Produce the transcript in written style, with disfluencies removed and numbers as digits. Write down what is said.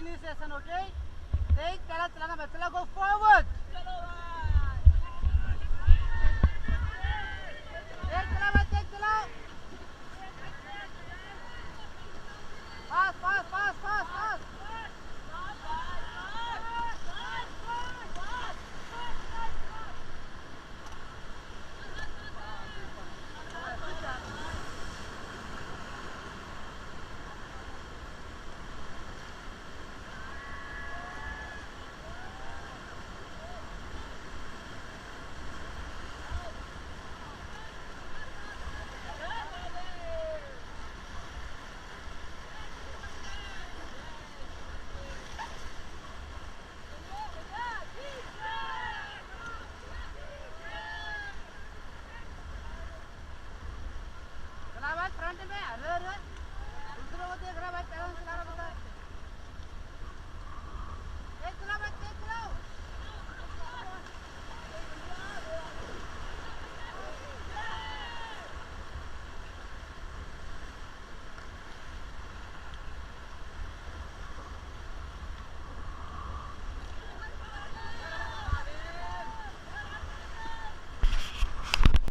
initiation, okay? Take pehla चलाना बस चला go forward. Take चला बस take चला. Fast fast fast fast fast. Front में अरे दूसरे को देख रहा भाई